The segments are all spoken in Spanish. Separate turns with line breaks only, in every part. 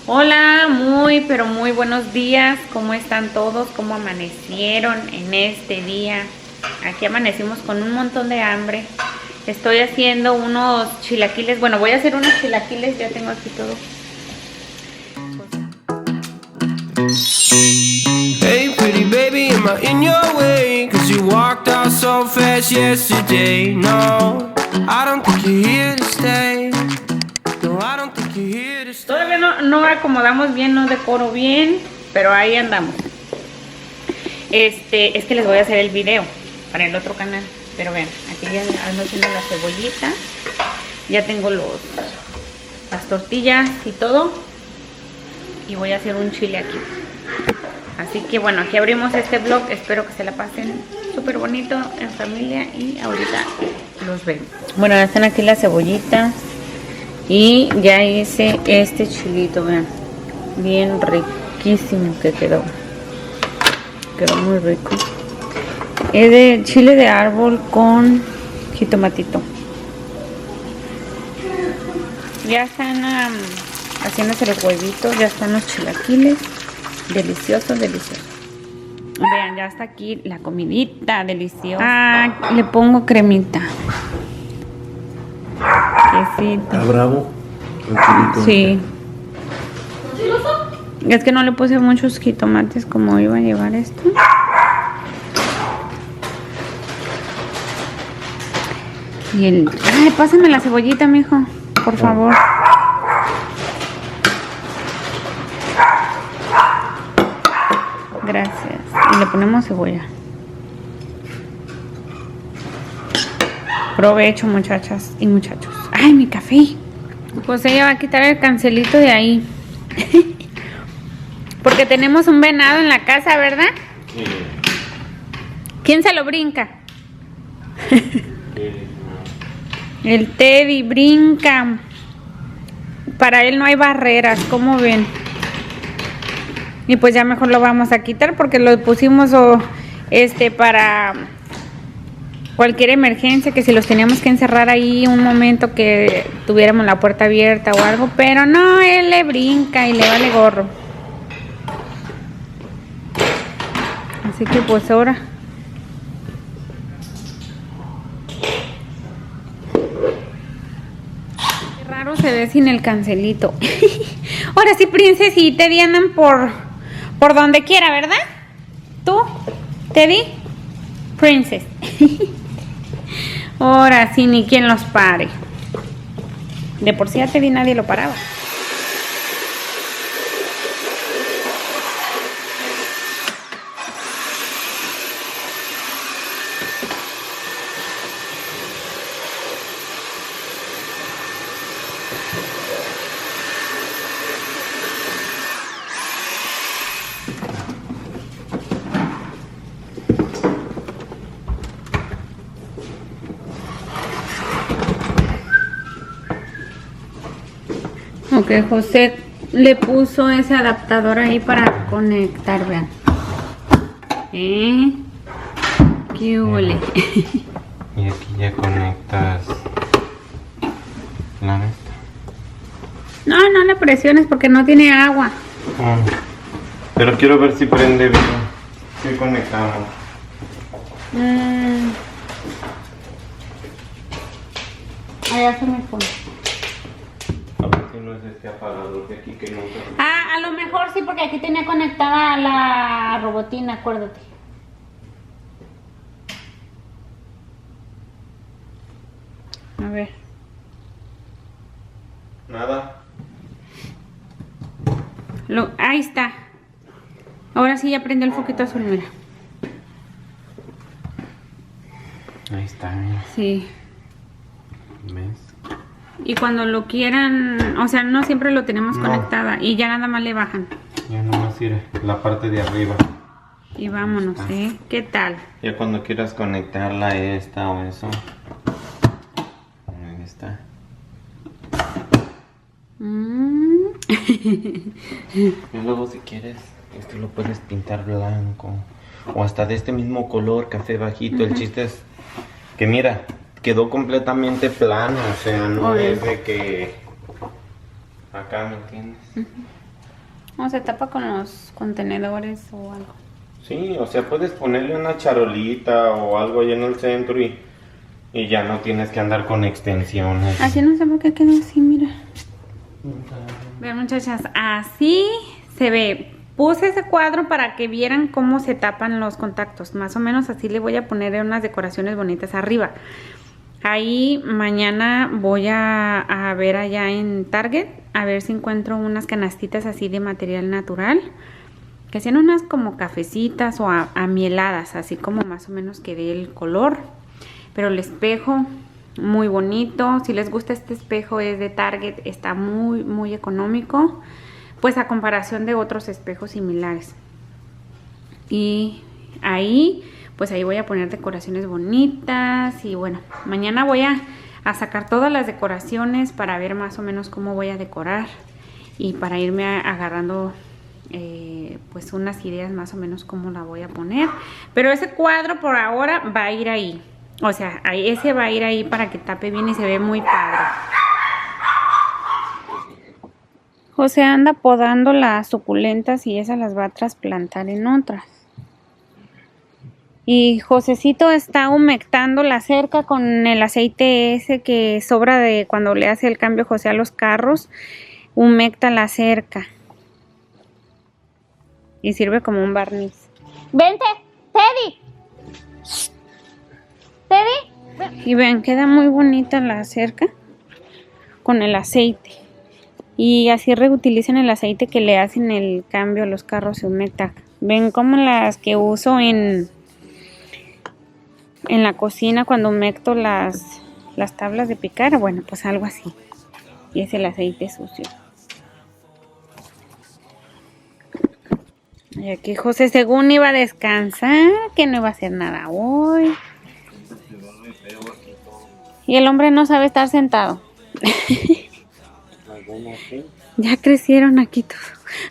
Hola, muy pero muy buenos días. ¿Cómo están todos? ¿Cómo amanecieron en este día? Aquí amanecimos con un montón de hambre. Estoy haciendo unos chilaquiles. Bueno, voy a hacer unos chilaquiles. Ya tengo aquí todo.
Hey pretty baby, am I in your way? Cause you walked out so fast yesterday. No, I don't think you're here to stay. No, I don't think you're here to stay.
Todavía no acomodamos bien, no decoro bien, pero ahí andamos. Es que les voy a hacer el video para el otro canal. Pero vean, aquí ya ando haciendo la cebollita. Ya tengo las tortillas y todo. Y voy a hacer un chile aquí. Así que bueno, aquí abrimos este vlog. Espero que se la pasen súper bonito en familia. Y ahorita los veo. Bueno, ya están aquí las cebollitas. Y ya hice este chilito, vean. Bien riquísimo que quedó. Quedó muy rico. Es de chile de árbol con jitomatito. Ya están haciéndose los huevitos. Ya están los chilaquiles. Deliciosos, deliciosos. Vean, ya está aquí la comidita deliciosa. Ah, le pongo cremita. Quesito.
¿Está bravo el chilito?
Sí. Es que no le puse muchos jitomates como iba a llevar esto. Y ay, pásame la cebollita, mijo, por favor. Gracias. Y le ponemos cebolla. Provecho, muchachas y muchachos. Ay, mi café. Pues ella va a quitar el cancelito de ahí. Porque tenemos un venado en la casa, ¿verdad?
Sí.
¿Quién se lo brinca? El Teddy brinca. Para él no hay barreras, ¿cómo ven? Y pues ya mejor lo vamos a quitar porque lo pusimos para cualquier emergencia, que si los teníamos que encerrar ahí un momento que tuviéramos la puerta abierta o algo, pero no, él le brinca y le vale gorro. Así que pues ahora qué raro se ve sin el cancelito. Ahora sí, Princess y Teddy andan por donde quiera, ¿verdad? ¿Tú, Teddy? Princess. Ahora sí, ni quien los pare. De por sí a Teddy nadie lo paraba. Ok, José le puso ese adaptador ahí para conectar, vean. ¿Qué huele?
Y aquí ya conectas la neta.
No le presiones porque no tiene agua.
Pero quiero ver si prende bien. ¿Qué conectamos?
Allá se me pone.
A ver si no es este apagador de aquí que no.
A lo mejor sí, porque aquí tenía conectada la robotina, acuérdate. A ver.
Nada.
Ahí está. Ahora sí ya prendió el foquito azul, mira.
Ahí está, mira.
Sí.
¿Ves?
Y cuando lo quieran, o sea, no siempre lo tenemos conectada y ya nada más le bajan.
Ya nomás ir la parte de arriba.
Y vámonos, ¿Qué tal?
Ya cuando quieras conectarla esta o eso. Ahí está. Y luego si quieres, esto lo puedes pintar blanco. O hasta de este mismo color, café bajito. El chiste es que mira, quedó completamente plano. O sea, no es de que acá, ¿me entiendes?
O se tapa con los contenedores o algo.
Sí, o sea, puedes ponerle una charolita o algo ahí en el centro y ya no tienes que andar con extensiones.
Así no sé por qué quedó así, mira. Vean, muchachas, así se ve. Puse ese cuadro para que vieran cómo se tapan los contactos. Más o menos así le voy a poner unas decoraciones bonitas arriba. Ahí mañana voy a ver allá en Target, a ver si encuentro unas canastitas así de material natural. Que sean unas como cafecitas o amieladas, así como más o menos que dé el color. Pero el espejo, muy bonito. Si les gusta este espejo, es de Target, está muy, muy económico. Pues a comparación de otros espejos similares. Y ahí, pues ahí voy a poner decoraciones bonitas. Y bueno, mañana voy a sacar todas las decoraciones para ver más o menos cómo voy a decorar. Y para irme agarrando pues unas ideas más o menos cómo la voy a poner. Pero ese cuadro por ahora va a ir ahí. O sea, ese va a ir ahí para que tape bien y se ve muy padre. José anda podando las suculentas y esas las va a trasplantar en otras. Y Josecito está humectando la cerca con el aceite ese que sobra de cuando le hace el cambio José a los carros. Humecta la cerca. Y sirve como un barniz. ¡Vente! ¡Teddy! ¡Teddy! Y vean, queda muy bonita la cerca con el aceite. Y así reutilizan el aceite que le hacen el cambio a los carros de humecta. Ven como las que uso en la cocina cuando humecto las tablas de picar. Bueno, pues algo así. Y es el aceite sucio. Y aquí José según iba a descansar, que no iba a hacer nada hoy. Y el hombre no sabe estar sentado. Ya crecieron aquí todos.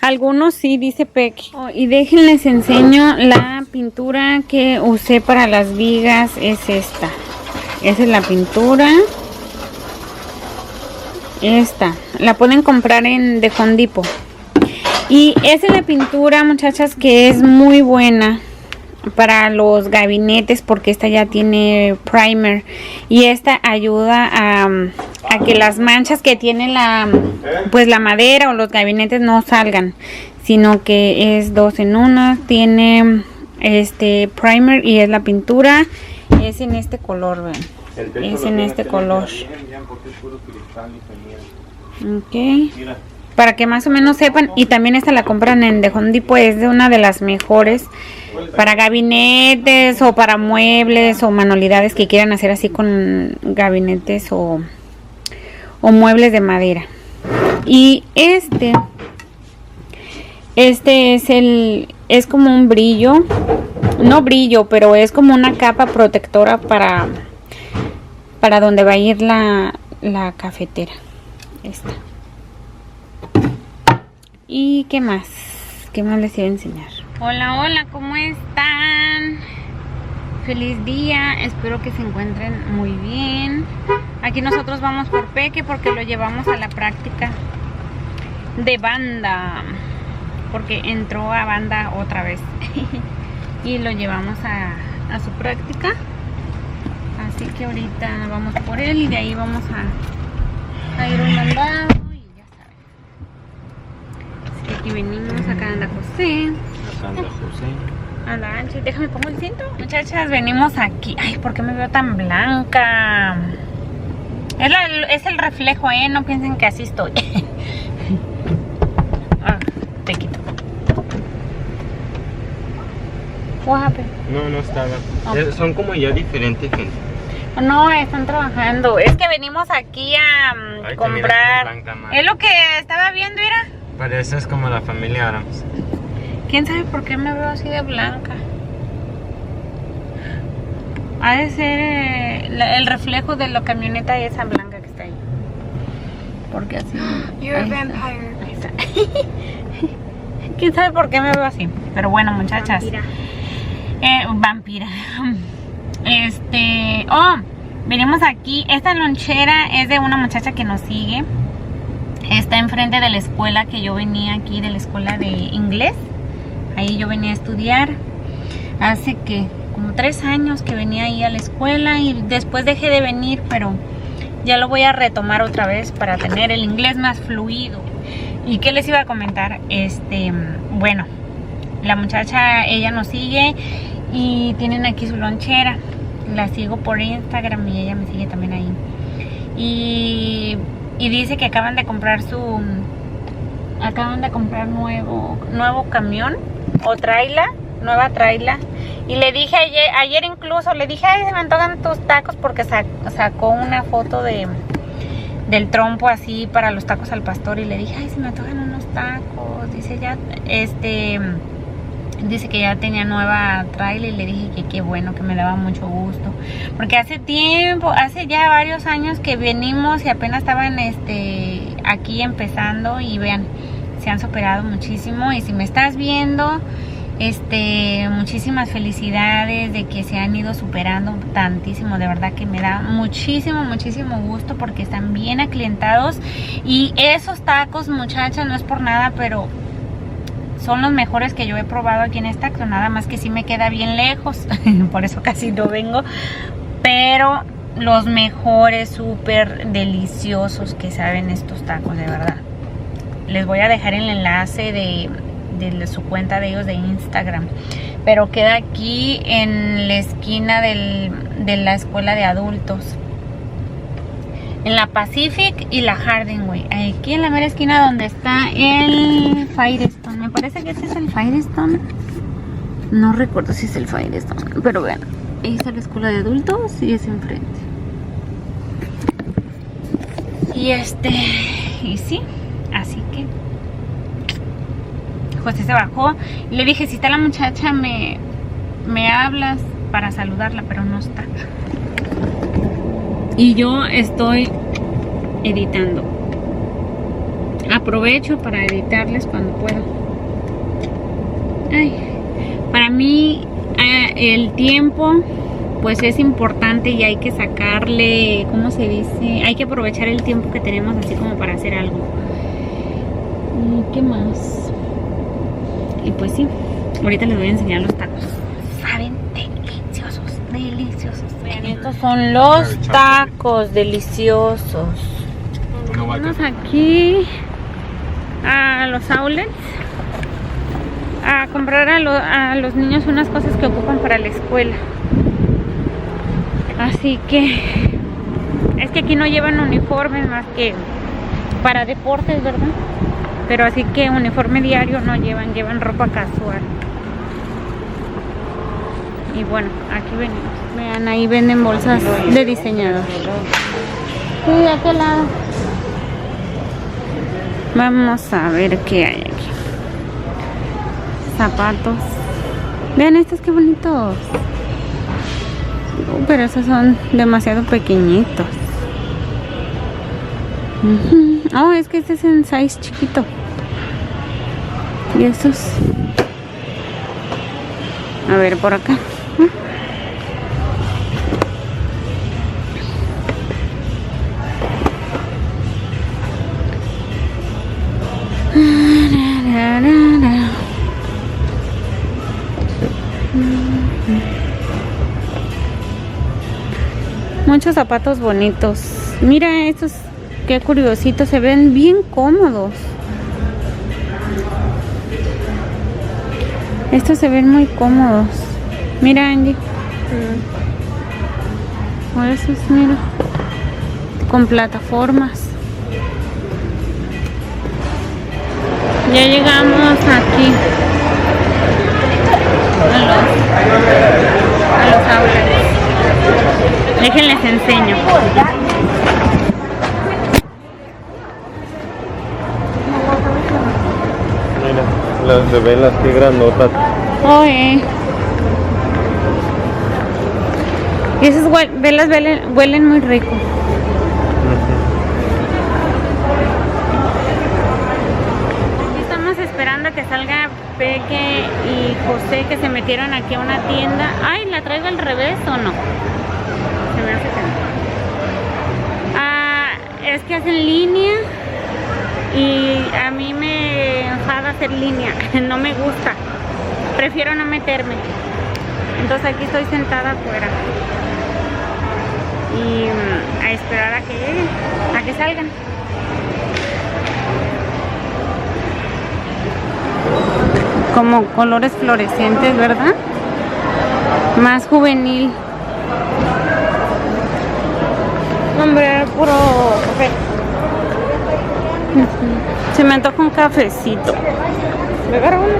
Algunos sí, dice Peque. Oh, y déjenles enseño la pintura que usé para las vigas. Es esta. Esa es la pintura. Esta. La pueden comprar en The Home Depot. Y esa es la pintura, muchachas, que es muy buena para los gabinetes porque esta ya tiene primer y esta ayuda a que las manchas que tiene la madera o los gabinetes no salgan, sino que es 2 en 1. Tiene primer y es la pintura, es en este color, ven. Es en este color. Ok. Para que más o menos sepan, y también esta la compran en The Home Depot, es de una de las mejores para gabinetes o para muebles o manualidades que quieran hacer así con gabinetes o muebles de madera. Y este es como un brillo, no brillo, pero es como una capa protectora para donde va a ir la cafetera. Esta. ¿Y qué más? ¿Qué más les iba a enseñar? Hola, hola, ¿cómo están? Feliz día, espero que se encuentren muy bien. Aquí nosotros vamos por Peque porque lo llevamos a la práctica de banda. Porque entró a banda otra vez. Y lo llevamos a su práctica. Así que ahorita vamos por él y de ahí vamos a ir a un mandado. Aquí venimos, acá anda José.
Acá anda José.
A la ancha. Déjame pongo el cinto. Muchachas, venimos aquí. Ay, ¿por qué me veo tan blanca? Es el reflejo, no piensen que así estoy. Te quito. What happened?
No estaba.
Okay.
Son como ya diferentes gente.
No, están trabajando. Es que venimos aquí a comprar. Es lo que estaba viendo, mira.
Pero eso es como la familia Adams.
¿Quién sabe por qué me veo así de blanca? Ha de ser el reflejo de la camioneta esa blanca que está ahí. Porque así.
You're a vampire.
Ahí está. ¿Quién sabe por qué me veo así? Pero bueno, muchachas. Vampira. Venimos aquí. Esta lonchera es de una muchacha que nos sigue. Está enfrente de la escuela que yo venía aquí, de la escuela de inglés. Ahí yo venía a estudiar. Hace que como 3 años que venía ahí a la escuela y después dejé de venir, pero ya lo voy a retomar otra vez para tener el inglés más fluido. ¿Y qué les iba a comentar? Bueno, la muchacha, ella nos sigue y tienen aquí su lonchera. La sigo por Instagram y ella me sigue también ahí. Y dice que acaban de comprar nuevo camión o traila, nueva traila. Y le dije ayer incluso, le dije, ay, se me antojan tus tacos, porque sacó una foto del trompo así para los tacos al pastor. Y le dije, ay, se me antojan unos tacos. Dice dice que ya tenía nueva traila y le dije que qué bueno, que me daba mucho gusto. Porque hace ya varios años que venimos y apenas estaban aquí empezando y vean, se han superado muchísimo. Y si me estás viendo, muchísimas felicidades de que se han ido superando tantísimo. De verdad que me da muchísimo gusto porque están bien aclientados. Y esos tacos, muchachas, no es por nada, pero son los mejores que yo he probado aquí en esta acto. Nada más que sí me queda bien lejos, por eso casi no vengo. Pero los mejores, súper deliciosos que saben estos tacos, de verdad. Les voy a dejar el enlace de su cuenta de ellos de Instagram, pero queda aquí en la esquina de la escuela de adultos, en la Pacific y la Harding, aquí en la mera esquina donde está el Firestone. Me parece que ese es el Firestone, no recuerdo si es el Firestone, pero vean, ahí está la escuela de adultos y es enfrente. Y sí, así que José se bajó y le dije, si está la muchacha me hablas para saludarla, pero no está. Y yo estoy editando. Aprovecho para editarles cuando puedo. Para mí el tiempo pues es importante y hay que sacarle, ¿cómo se dice? Hay que aprovechar el tiempo que tenemos así como para hacer algo. ¿Y qué más? Y pues sí, ahorita les voy a enseñar los tacos. Saben deliciosos. Vean, estos son los tacos deliciosos. Vamos aquí a los outlets a comprar a los niños unas cosas que ocupan para la escuela. Así que es que aquí no llevan uniformes más que para deportes, ¿verdad? Pero así que uniforme diario no llevan ropa casual. Y bueno, aquí venimos. Vean, ahí venden bolsas de diseñador. Sí, de aquel lado. Vamos a ver qué hay aquí. Zapatos. Vean estos, qué bonitos. Pero esos son demasiado pequeñitos. Oh, es que este es en size chiquito. Y estos. A ver, por acá. Muchos zapatos bonitos. Mira estos, qué curiositos, se ven bien cómodos. Estos se ven muy cómodos. Mira, Angie. Por eso es, mira, con plataformas. Ya llegamos aquí a los outlets. Déjenles enseño.
Mira, se ven las que grandotas.
Oye. Y esas velas huelen muy rico. Estamos esperando a que salga Peque y José, que se metieron aquí a una tienda. Ay, ¿la traigo al revés o no? Se me hace que no. Es que hacen línea Y a mí me enfada hacer línea, no me gusta. Prefiero no meterme. Entonces aquí estoy sentada afuera. Y a esperar a que lleguen, a que salgan. Como colores fluorescentes, ¿verdad? Más juvenil. Hombre, puro café. Se me antoja un cafecito. ¿Me agarro uno?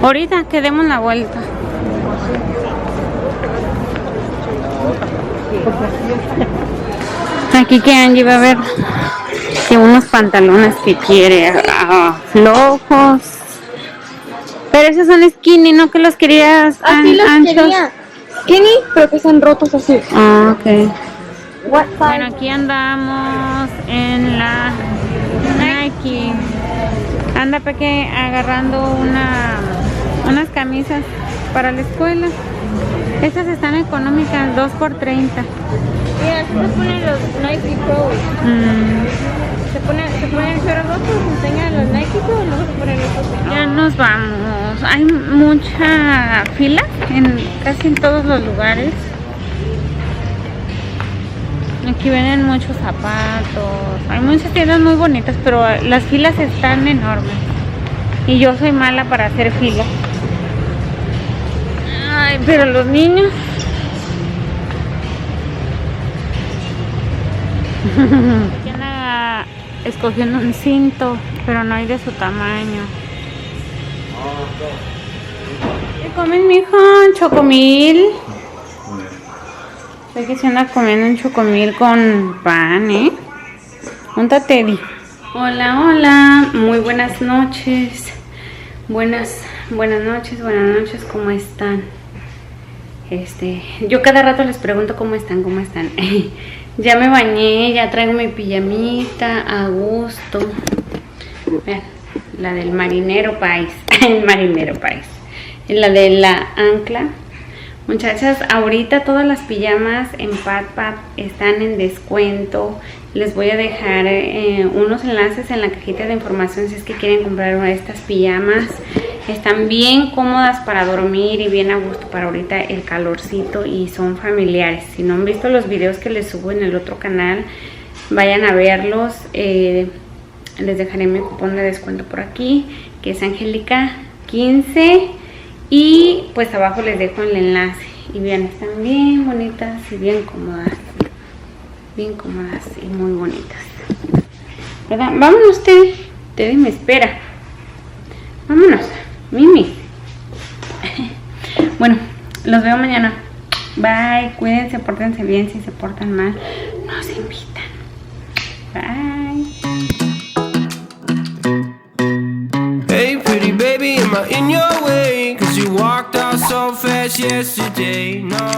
Ahorita que demos la vuelta. Aquí que Angie va a ver que unos pantalones que quiere flojos. Pero esos son skinny, ¿no? Que los querías
Así los
anchos.
quería. Skinny, pero que están rotos así.
Ah, ok.
What size?
Bueno, aquí andamos en la Nike. Anda Peque agarrando unas camisas para la escuela. Estas están económicas, 2 por 30.
Mira, así se ponen los Nike Pro. Se ponen el suero rojo, se enseñan los Nike Pro y luego se ponen los otros.
Ya nos vamos. Hay mucha fila casi en todos los lugares. Aquí venden muchos zapatos. Hay muchas tiendas muy bonitas, pero las filas están enormes. Y yo soy mala para hacer filas. Ay, pero los niños. Aquí anda escogiendo un cinto, pero no hay de su tamaño. ¿Qué comen, mijo? ¿Chocomil? Sé que se anda comiendo un chocomil con pan, ¿eh? Junta Teddy. Hola, hola. Muy buenas noches. Buenas noches. ¿Cómo están? Yo cada rato les pregunto cómo están. Ya me bañé, ya traigo mi pijamita a gusto. Vean, la del marinero país. El marinero país. Y la de la ancla. Muchachas, ahorita todas las pijamas en Patpat están en descuento. Les voy a dejar unos enlaces en la cajita de información si es que quieren comprar una de estas pijamas. Están bien cómodas para dormir y bien a gusto para ahorita el calorcito y son familiares. Si no han visto los videos que les subo en el otro canal, vayan a verlos. Les dejaré mi cupón de descuento por aquí, que es Angélica 15. Y pues abajo les dejo el enlace. Y vean, están bien bonitas y bien cómodas. Bien cómodas y muy bonitas, ¿verdad? Vámonos, Teddy. Teddy me espera. Vámonos, Mimi. Bueno, los veo mañana. Bye, cuídense, pórtense bien. Si se portan mal, nos invitan. Bye.
Hey, pretty baby, am I in your way? 'Cause you walked out so fast yesterday. No.